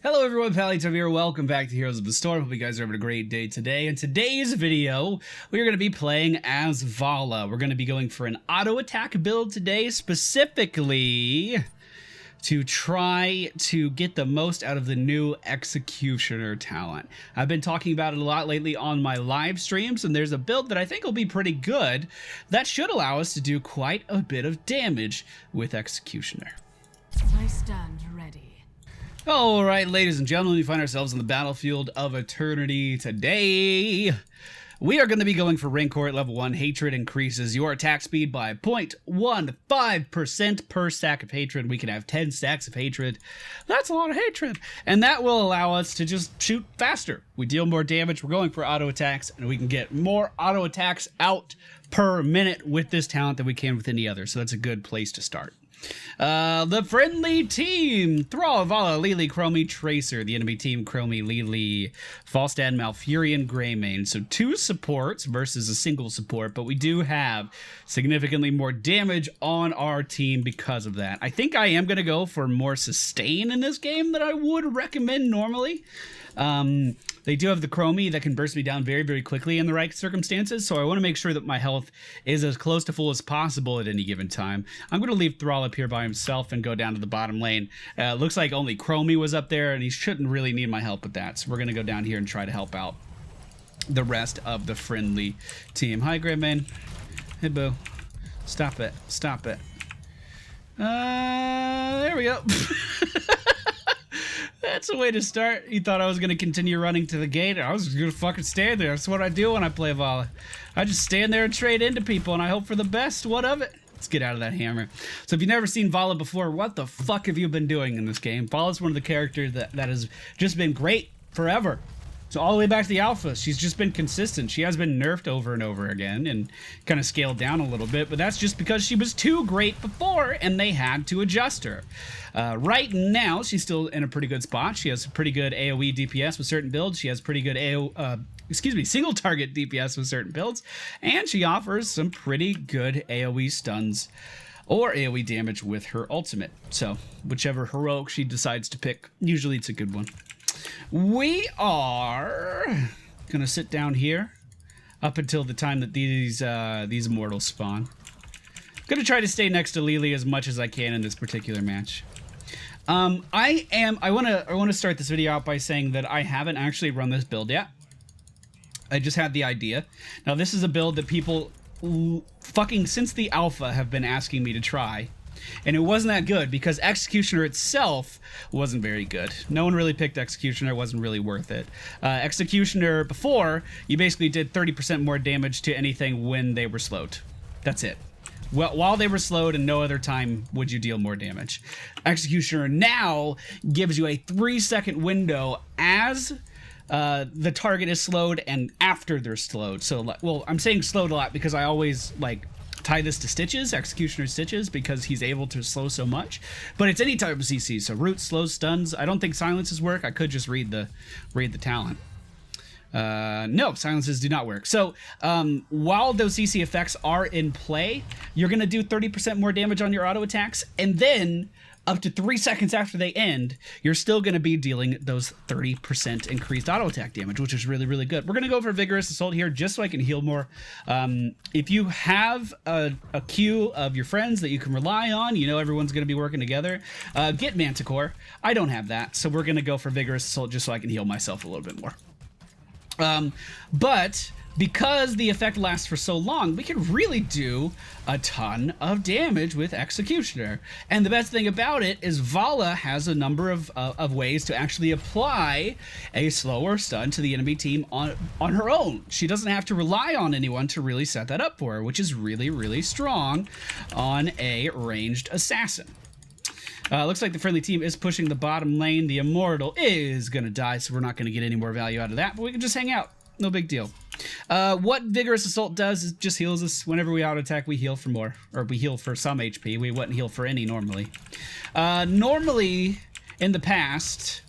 Hello everyone, MFPallytime here. Welcome back to Heroes of the Storm. Hope you guys are having a great day today. In today's video, we are going to be playing as Valla. We're going to be going for an auto attack build today, specifically to try to get the most out of the new Executioner talent. I've been talking about it a lot lately on my live streams, and there's a build that I think will be pretty good that should allow us to do quite a bit of damage with Executioner. I stand ready. Alright, ladies and gentlemen, we find ourselves on the battlefield of eternity today. We are going to be going for Rancor at level 1. Hatred increases your attack speed by 0.15% per stack of hatred. We can have 10 stacks of hatred. That's a lot of hatred. And that will allow us to just shoot faster. We deal more damage. We're going for auto attacks, and we can get more auto attacks out per minute with this talent than we can with any other. So that's a good place to start. The friendly team: Thrall, Valla, Lily, Chromie, Tracer. The enemy team: Chromie, Lily, Falstad, Malfurion, Greymane. So 2 supports versus a single support, but we do have significantly more damage on our team because of that. I think I am going to go for more sustain in this game than I would recommend normally. They do have the Chromie that can burst me down very, very quickly in the right circumstances, so I want to make sure that my health is as close to full as possible at any given time. I'm going to leave Thrall up here by himself and go down to the bottom lane. Looks like only Chromie was up there, and he shouldn't really need my help with that, so we're going to go down here and try to help out the rest of the friendly team. Hi, Greymane. Hey, boo. Stop it. Stop it. There we go. That's a way to start. He thought I was going to continue running to the gate. I was just going to fucking stand there. That's what I do when I play Valla. I just stand there and trade into people, and I hope for the best. What of it? Let's get out of that hammer. So if you've never seen Valla before, what the fuck have you been doing in this game? Valla's one of the characters that has just been great forever. So all the way back to the alpha, she's just been consistent. She has been nerfed over and over again and kind of scaled down a little bit, but that's just because she was too great before and they had to adjust her. Right now, she's still in a pretty good spot. She has pretty good AoE DPS with certain builds. She has pretty good single target DPS with certain builds, and she offers some pretty good AoE stuns or AoE damage with her ultimate. So whichever heroic she decides to pick, usually it's a good one. We are gonna sit down here up until the time that these immortals spawn. Gonna try to stay next to Lily as much as I can in this particular match. I want to start this video out by saying that I haven't actually run this build yet. I just had the idea. Now this is a build that people fucking since the alpha have been asking me to try. And it wasn't that good because Executioner itself wasn't very good. No one really picked Executioner. It wasn't really worth it. Executioner before, you basically did 30% more damage to anything when they were slowed. That's it. Well, while they were slowed and no other time would you deal more damage. Executioner now gives you a 3-second window as the target is slowed and after they're slowed. So, well, I'm saying slowed a lot because I always, like, tie this to Stitches, Executioner Stitches, because he's able to slow so much. But it's any type of CC, so Root, slows, stuns. I don't think silences work. I could just read the talent. No, silences do not work. So while those CC effects are in play, you're going to do 30% more damage on your auto attacks, and then up to 3 seconds after they end, you're still going to be dealing those 30% increased auto attack damage, which is really, really good. We're going to go for Vigorous Assault here just so I can heal more. If you have a queue of your friends that you can rely on, you know everyone's going to be working together, get Manticore. I don't have that, so we're going to go for Vigorous Assault just so I can heal myself a little bit more. But because the effect lasts for so long, we can really do a ton of damage with Executioner. And the best thing about it is Valla has a number of ways to actually apply a slower stun to the enemy team on her own. She doesn't have to rely on anyone to really set that up for her, which is really, really strong on a ranged assassin. Looks like the friendly team is pushing the bottom lane. The Immortal is going to die, so we're not going to get any more value out of that, but we can just hang out. No big deal. What Vigorous Assault does is just heals us. Whenever we auto-attack, we heal for more. Or we heal for some HP. We wouldn't heal for any normally. Normally, in the past,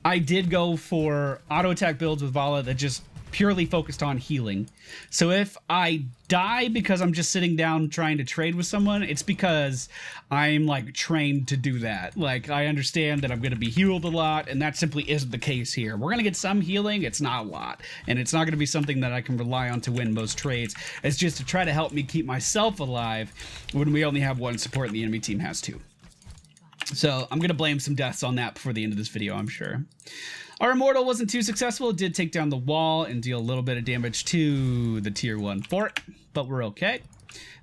I did go for auto-attack builds with Valla that just purely focused on healing. So if I die because I'm just sitting down trying to trade with someone, it's because I'm like trained to do that. Like I understand that I'm going to be healed a lot, and that simply isn't the case here. We're going to get some healing, it's not a lot, and it's not going to be something that I can rely on to win most trades. It's just to try to help me keep myself alive when we only have one support and the enemy team has two. So I'm going to blame some deaths on that before the end of this video, I'm sure. Our Immortal wasn't too successful. It did take down the wall and deal a little bit of damage to the tier 1 fort, but we're okay.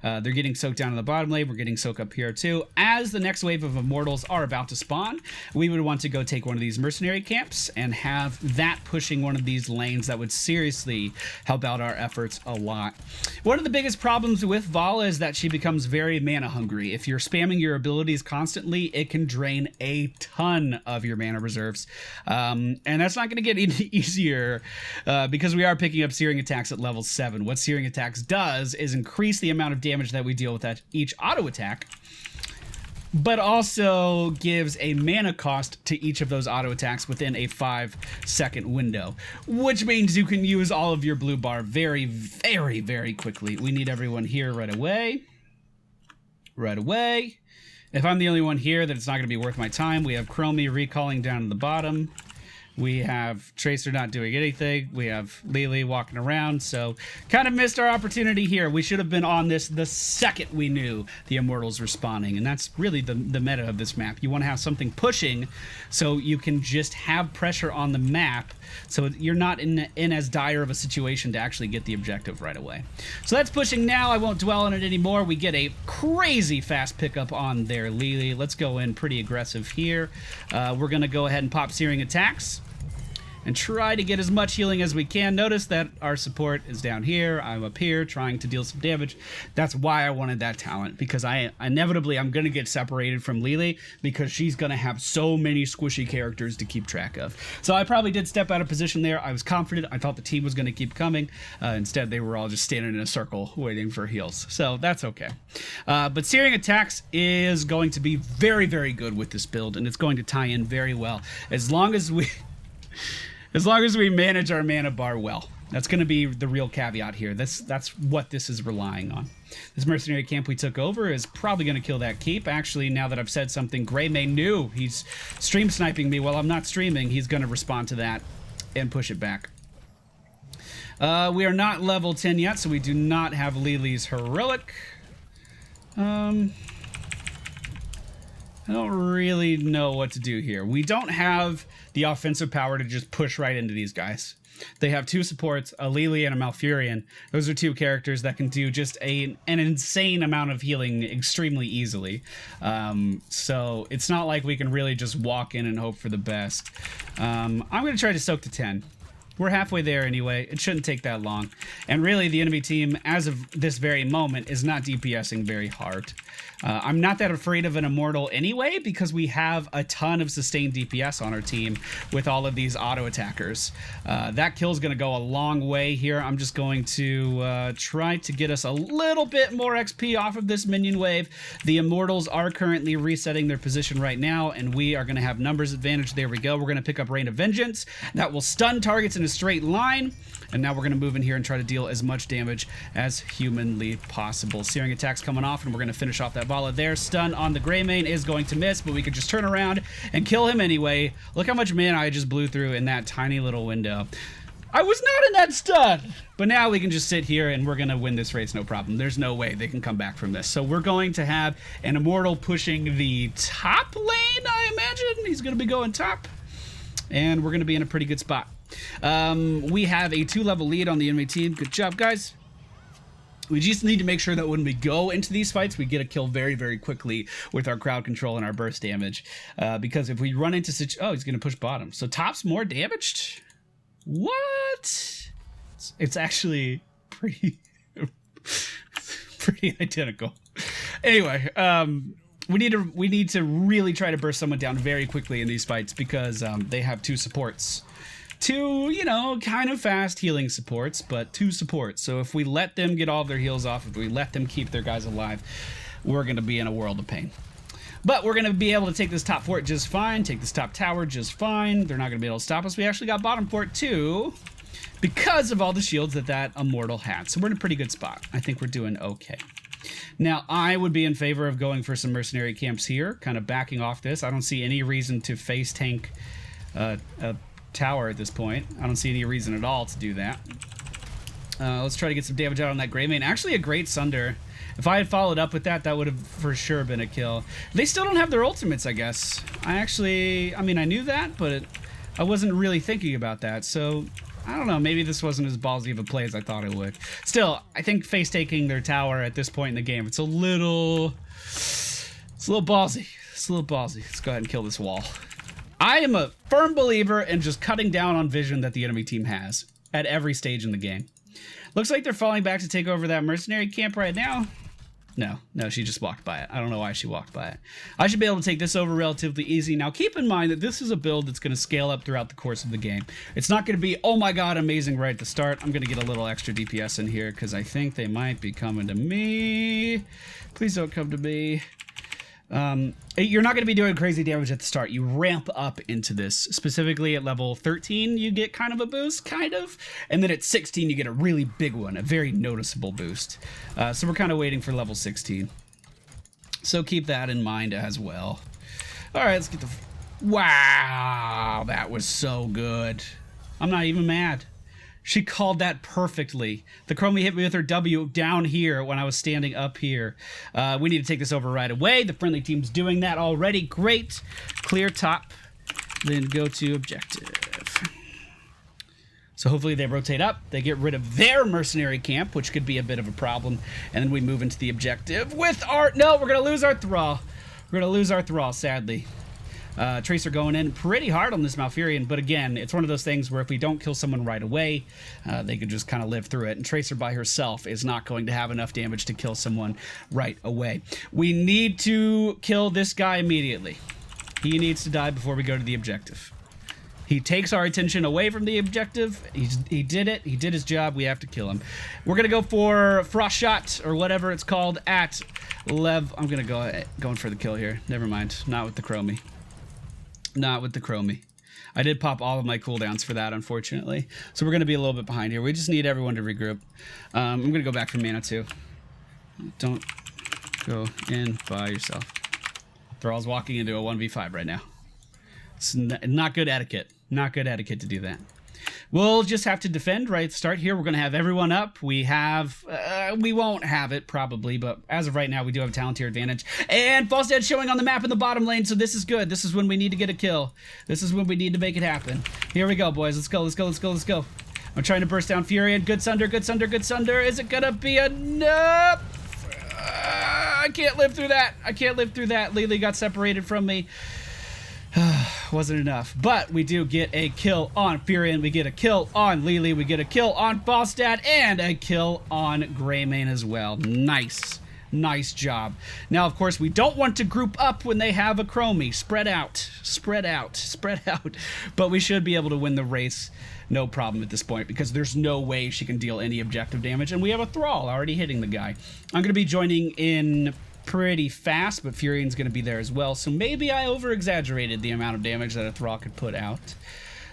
They're getting soaked down in the bottom lane. We're getting soaked up here too. As the next wave of Immortals are about to spawn, we would want to go take one of these mercenary camps and have that pushing one of these lanes. That would seriously help out our efforts a lot. One of the biggest problems with Valla is that she becomes very mana hungry. If you're spamming your abilities constantly, it can drain a ton of your mana reserves. And that's not going to get any easier because we are picking up Searing Attacks at level 7. What Searing Attacks does is increase the amount of damage that we deal with at each auto attack, but also gives a mana cost to each of those auto attacks within a 5-second window, which means you can use all of your blue bar very, very, very quickly. We need everyone here right away. Right away. If I'm the only one here, then it's not going to be worth my time. We have Chromie recalling down at the bottom. We have Tracer not doing anything. We have Lily walking around, so kind of missed our opportunity here. We should have been on this the second we knew the Immortals were spawning, and that's really the meta of this map. You want to have something pushing so you can just have pressure on the map so you're not in as dire of a situation to actually get the objective right away. So that's pushing now. I won't dwell on it anymore. We get a crazy fast pickup on their Lily. Let's go in pretty aggressive here. We're going to go ahead and pop Searing Attacks and try to get as much healing as we can. Notice that our support is down here. I'm up here trying to deal some damage. That's why I wanted that talent, because I'm going to get separated from Lily because she's going to have so many squishy characters to keep track of. So I probably did step out of position there. I was confident. I thought the team was going to keep coming. Instead, they were all just standing in a circle waiting for heals. So that's okay. But Searing Attacks is going to be very, very good with this build, and it's going to tie in very well as long as we... As long as we manage our mana bar well. That's going to be the real caveat here. That's what this is relying on. This mercenary camp we took over is probably going to kill that keep. Actually, now that I've said something, Greymane knew. He's stream sniping me while I'm not streaming. He's going to respond to that and push it back. We are not level 10 yet, so we do not have Lily's Heroic. I don't really know what to do here. We don't have the offensive power to just push right into these guys. They have two supports, a Lily and a Malfurion. Those are two characters that can do just an insane amount of healing extremely easily. So it's not like we can really just walk in and hope for the best. I'm going to try to soak to 10. We're halfway there anyway. It shouldn't take that long. And really, the enemy team, as of this very moment, is not DPSing very hard. I'm not that afraid of an Immortal anyway, because we have a ton of sustained DPS on our team with all of these auto attackers. That kill is going to go a long way here. I'm just going to try to get us a little bit more XP off of this minion wave. The Immortals are currently resetting their position right now, and we are going to have numbers advantage. There we go. We're going to pick up Rain of Vengeance. That will stun targets in a straight line. And now we're going to move in here and try to deal as much damage as humanly possible. Searing Attacks coming off, and we're going to finish off that Valla there. Stun on the Greymane is going to miss, but we could just turn around and kill him anyway. Look how much mana I just blew through in that tiny little window. I was not in that stun! But now we can just sit here and we're going to win this race, no problem. There's no way they can come back from this. So we're going to have an Immortal pushing the top lane, I imagine. He's going to be going top. And we're going to be in a pretty good spot. We have a 2-level lead on the enemy team. Good job, guys. We just need to make sure that when we go into these fights, we get a kill very, very quickly with our crowd control and our burst damage. Because if we run into oh, he's going to push bottom. So top's more damaged? What? It's actually pretty, pretty identical. Anyway, we need to really try to burst someone down very quickly in these fights because they have two supports. Two, you know, kind of fast healing supports, but two supports. So if we let them get all of their heals off, if we let them keep their guys alive, we're going to be in a world of pain. But we're going to be able to take this top fort just fine, take this top tower just fine. They're not going to be able to stop us. We actually got bottom fort too. because of all the shields that immortal had. So we're in a pretty good spot. I think we're doing okay. Now, I would be in favor of going for some mercenary camps here, kind of backing off this. I don't see any reason to face tank a tower at this point. I don't see any reason at all to do that. Let's try to get some damage out on that Greymane. Actually, a great Sunder. If I had followed up with that, that would have for sure been a kill. They still don't have their ultimates, I guess. I mean, I knew that, but I wasn't really thinking about that. So, I don't know. Maybe this wasn't as ballsy of a play as I thought it would. Still, I think face taking their tower at this point in the game, it's a little ballsy. It's a little ballsy. Let's go ahead and kill this wall. I am a firm believer in just cutting down on vision that the enemy team has at every stage in the game. Looks like they're falling back to take over that mercenary camp right now. No, she just walked by it. I don't know why she walked by it. I should be able to take this over relatively easy. Now, keep in mind that this is a build that's going to scale up throughout the course of the game. It's not going to be, oh my god, amazing right at the start. I'm going to get a little extra DPS in here because I think they might be coming to me. Please don't come to me. You're not going to be doing crazy damage at the start. You ramp up into this. Specifically at level 13, you get kind of a boost, and then at 16, you get a really big one, a very noticeable boost. So we're kind of waiting for level 16. So keep that in mind as well. All right, let's get the... Wow, that was so good. I'm not even mad. She called that perfectly. The Chromie hit me with her W down here when I was standing up here. We need to take this over right away. The friendly team's doing that already. Great. Clear top. Then go to objective. So hopefully they rotate up. They get rid of their mercenary camp, which could be a bit of a problem. And then we move into the objective with our... No, we're going to lose our Thrall. We're going to lose our Thrall, sadly. Tracer going in pretty hard on this Malfurion, but again, it's one of those things where if we don't kill someone right away, they could just kind of live through it, and Tracer by herself is not going to have enough damage to kill someone right away. We need to kill this guy immediately. He needs to die before we go to the objective. He takes our attention away from the objective. He did it. He did his job. We have to kill him. We're going to go for Frost Shot, or whatever it's called, at Lev. I'm going to going for the kill here. Never mind. Not with the Chromie. Not with the Chromie. I did pop all of my cooldowns for that, unfortunately. So we're going to be a little bit behind here. We just need everyone to regroup. I'm going to go back for mana too. Don't go in by yourself. Thrall's walking into a 1v5 right now. It's not good etiquette. Not good etiquette to do that. We'll just have to defend right at the start here. We're going to have everyone up. We won't have it probably, but as of right now, we do have a talent tier advantage. And Falstad showing on the map in the bottom lane, so this is good. This is when we need to get a kill. This is when we need to make it happen. Here we go, boys. Let's go, let's go, let's go, let's go. I'm trying to burst down Furion. Good Sunder, good Sunder, good Sunder. Is it going to be enough? I can't live through that. I can't live through that. Lily got separated from me. Wasn't enough, but we do get a kill on Furion, we get a kill on Lily, we get a kill on Falstad, and a kill on Greymane as well. Nice. Nice job. Now, of course, we don't want to group up when they have a Chromie. Spread out, spread out, spread out. But we should be able to win the race, no problem at this point, because there's no way she can deal any objective damage, and we have a Thrall already hitting the guy. I'm going to be joining in pretty fast, but Furion's going to be there as well, so maybe I over-exaggerated the amount of damage that a Thrall could put out.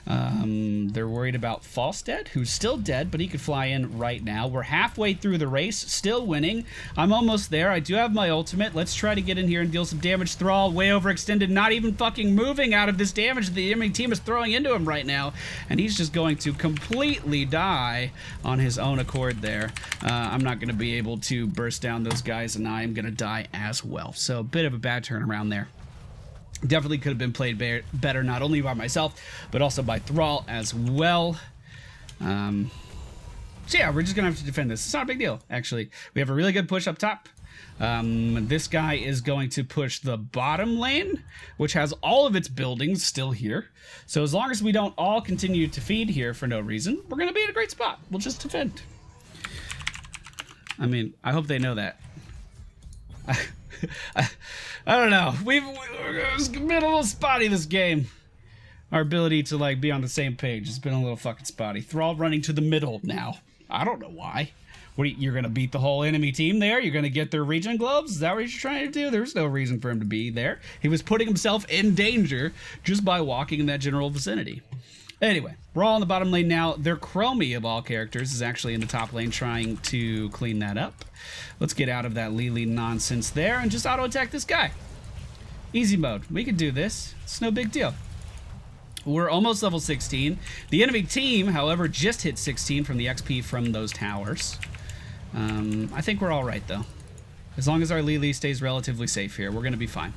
They're worried about Falstad, who's still dead, but he could fly in right now. We're halfway through the race, still winning. I'm almost there. I do have my ultimate. Let's try to get in here and deal some damage. Thrall, way overextended, not even fucking moving out of this damage that the enemy team is throwing into him right now, and he's just going to completely die on his own accord there. I'm not going to be able to burst down those guys, and I am going to die as well. So a bit of a bad turnaround there. Definitely could have been played better, not only by myself, but also by Thrall as well. So yeah, we're just going to have to defend this. It's not a big deal, actually. We have a really good push up top. This guy is going to push the bottom lane, which has all of its buildings still here. So as long as we don't all continue to feed here for no reason, we're going to be in a great spot. We'll just defend. I mean, I hope they know that. I don't know. It's been a little spotty this game. Our ability to like be on the same page has been a little fucking spotty. Thrall running to the middle now. I don't know why. What you're gonna beat the whole enemy team there? You're gonna get their regen globes? Is that what you're trying to do? There's no reason for him to be there. He was putting himself in danger just by walking in that general vicinity. Anyway, we're all in the bottom lane now. Their Chromie, of all characters, is actually in the top lane trying to clean that up. Let's get out of that Lily nonsense there and just auto-attack this guy. Easy mode. We can do this. It's no big deal. We're almost level 16. The enemy team, however, just hit 16 from the XP from those towers. I think we're all right, though. As long as our Lily stays relatively safe here, we're going to be fine.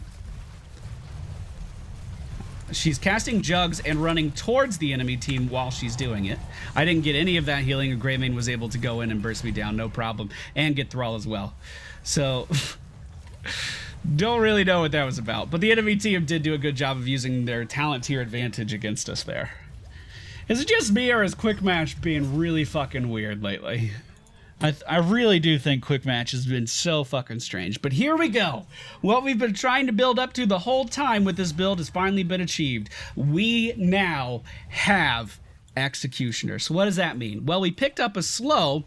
She's casting jugs and running towards the enemy team while she's doing it. I didn't get any of that healing, and Greymane was able to go in and burst me down, no problem, and get Thrall as well. So, don't really know what that was about. But the enemy team did do a good job of using their talent tier advantage against us there. Is it just me, or is Quick Match being really fucking weird lately? I really do think Quick Match has been so fucking strange. But here we go. What we've been trying to build up to the whole time with this build has finally been achieved. We now have Executioner. So what does that mean? Well, we picked up a slow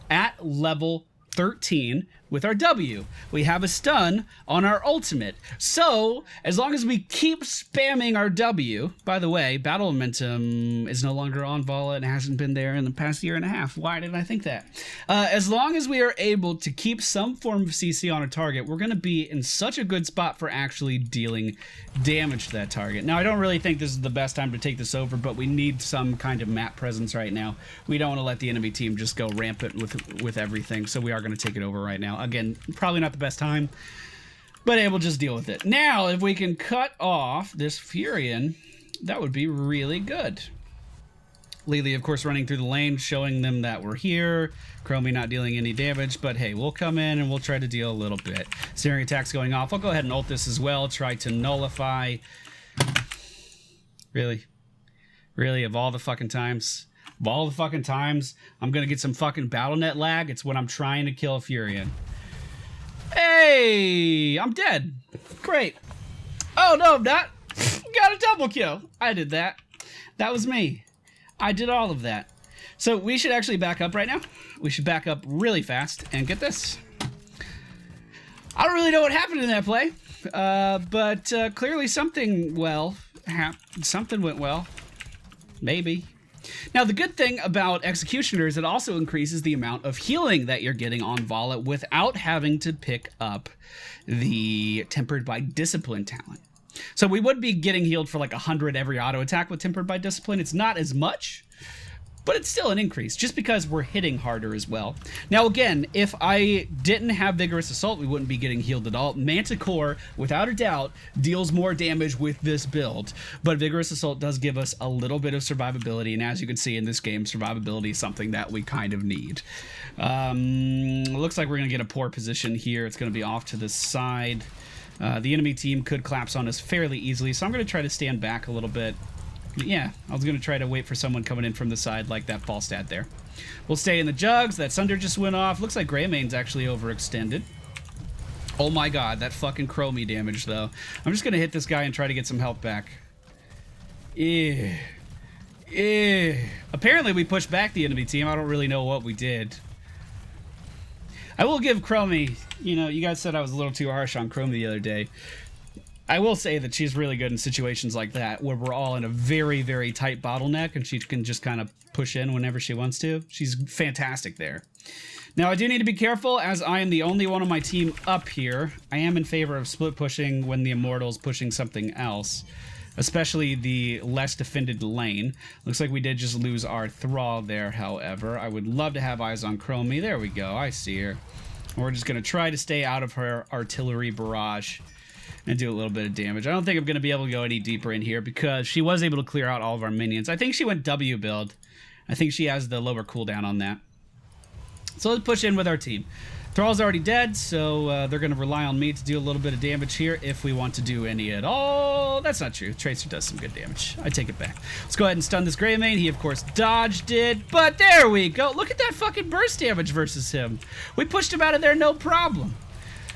at level 13 with our W. We have a stun on our ultimate. So, as long as we keep spamming our W, by the way, battle momentum is no longer on Valla and hasn't been there in the past year and a half. Why did I think that? As long as we are able to keep some form of CC on a target, we're going to be in such a good spot for actually dealing damage to that target. Now, I don't really think this is the best time to take this over, but we need some kind of map presence right now. We don't want to let the enemy team just go rampant with everything, so we are going to take it over right now. Again, probably not the best time, but hey, we'll just deal with it. Now, if we can cut off this Furion, that would be really good. Lily, of course, running through the lane, showing them that we're here. Chromie not dealing any damage, but hey, we'll come in and we'll try to deal a little bit. Searing attacks going off. I'll go ahead and ult this as well, try to nullify. Really? Really? Of all the fucking times? Of all the fucking times I'm gonna get some fucking BattleNet lag, it's when I'm trying to kill a Furion. Hey, I'm dead. Great. Oh, no, I'm not. Got a double kill. I did that. That was me. I did all of that. So we should actually back up right now. We should back up really fast and get this. I don't really know what happened in that play, but clearly something went well. Maybe. Now, the good thing about Executioner is it also increases the amount of healing that you're getting on Valla without having to pick up the Tempered by Discipline talent. So we would be getting healed for like 100 every auto attack with Tempered by Discipline. It's not as much, but it's still an increase just because we're hitting harder as well. Now, again, if I didn't have Vigorous Assault, we wouldn't be getting healed at all. Manticore, without a doubt, deals more damage with this build, but Vigorous Assault does give us a little bit of survivability, and as you can see in this game, survivability is something that we kind of need. Looks like we're going to get a poor position here. It's going to be off to the side. The enemy team could collapse on us fairly easily, so I'm going to try to stand back a little bit. Yeah, I was going to try to wait for someone coming in from the side like that Falstad there. We'll stay in the jugs. That Sunder just went off. Looks like Greymane's actually overextended. Oh my god, that fucking Chromie damage, though. I'm just going to hit this guy and try to get some health back. Apparently we pushed back the enemy team. I don't really know what we did. I will give Chromie, you know, you guys said I was a little too harsh on Chromie the other day. I will say that she's really good in situations like that where we're all in a very, very tight bottleneck and she can just kind of push in whenever she wants to. She's fantastic there. Now, I do need to be careful as I am the only one on my team up here. I am in favor of split pushing when the Immortal's pushing something else, especially the less defended lane. Looks like we did just lose our Thrall there, however. I would love to have eyes on Chromie. There we go. I see her. We're just going to try to stay out of her artillery barrage and do a little bit of damage. I don't think I'm going to be able to go any deeper in here because she was able to clear out all of our minions. I think she went W build. I think she has the lower cooldown on that. So let's push in with our team. Thrall's already dead, so they're going to rely on me to do a little bit of damage here if we want to do any at all. That's not true. Tracer does some good damage. I take it back. Let's go ahead and stun this Greymane. He, of course, dodged it, but there we go. Look at that fucking burst damage versus him. We pushed him out of there, no problem.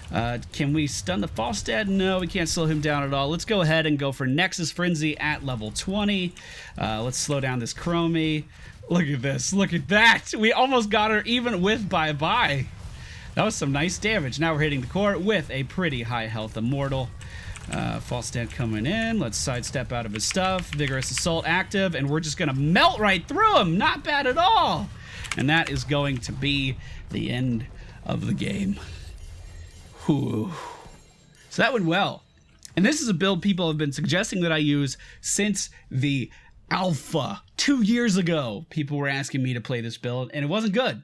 Can we stun the Falstad? No, we can't slow him down at all. Let's go ahead and go for Nexus Frenzy at level 20. Let's slow down this Chromie. Look at this. Look at that. We almost got her even with bye-bye. That was some nice damage. Now we're hitting the core with a pretty high health Immortal. False stand coming in. Let's sidestep out of his stuff. Vigorous Assault active, and we're just going to melt right through him. Not bad at all. And that is going to be the end of the game. Whew. So that went well. And this is a build people have been suggesting that I use since the alpha 2 years ago. People were asking me to play this build, and it wasn't good.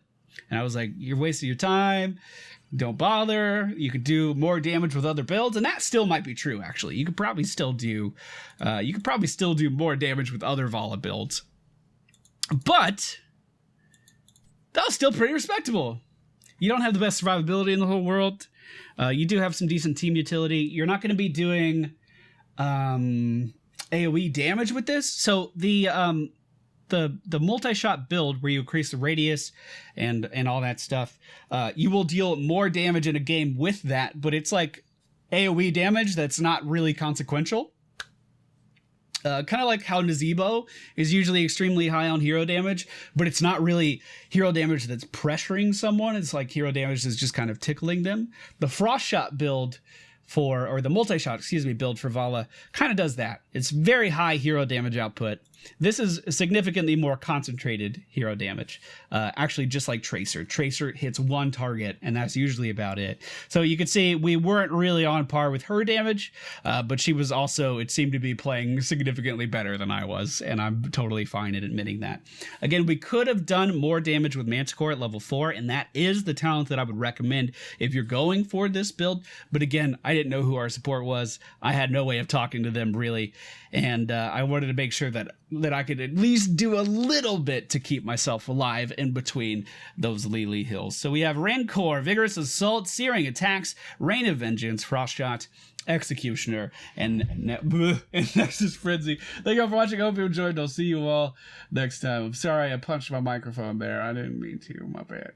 And I was like, you're wasting your time. Don't bother. You could do more damage with other builds, and that still might be true. Actually, you could probably still do more damage with other Valla builds, but that was still pretty respectable. You don't have the best survivability in the whole world. You do have some decent team utility. You're not going to be doing AoE damage with this, so the multi-shot build where you increase the radius and all that stuff, you will deal more damage in a game with that, but it's like AoE damage that's not really consequential. Kind of like how Nazebo is usually extremely high on hero damage, but it's not really hero damage that's pressuring someone. It's like hero damage that's just kind of tickling them. The frost shot build or the multi-shot, build for Valla kind of does that. It's very high hero damage output. This is significantly more concentrated hero damage. Actually, just like Tracer. Tracer hits one target, and that's usually about it. So you can see we weren't really on par with her damage, but she was also, it seemed to be playing significantly better than I was, and I'm totally fine in admitting that. Again, we could have done more damage with Manticore at level 4, and that is the talent that I would recommend if you're going for this build. But again, I didn't know who our support was. I had no way of talking to them, really, and I wanted to make sure that I could at least do a little bit to keep myself alive in between those Lily Hills. So we have Rancor, Vigorous Assault, Searing Attacks, Rain of Vengeance, Frost Shot, Executioner, and Nexus Frenzy. Thank you all for watching. I hope you enjoyed. I'll see you all next time. I'm sorry I punched my microphone there. I didn't mean to. My bad.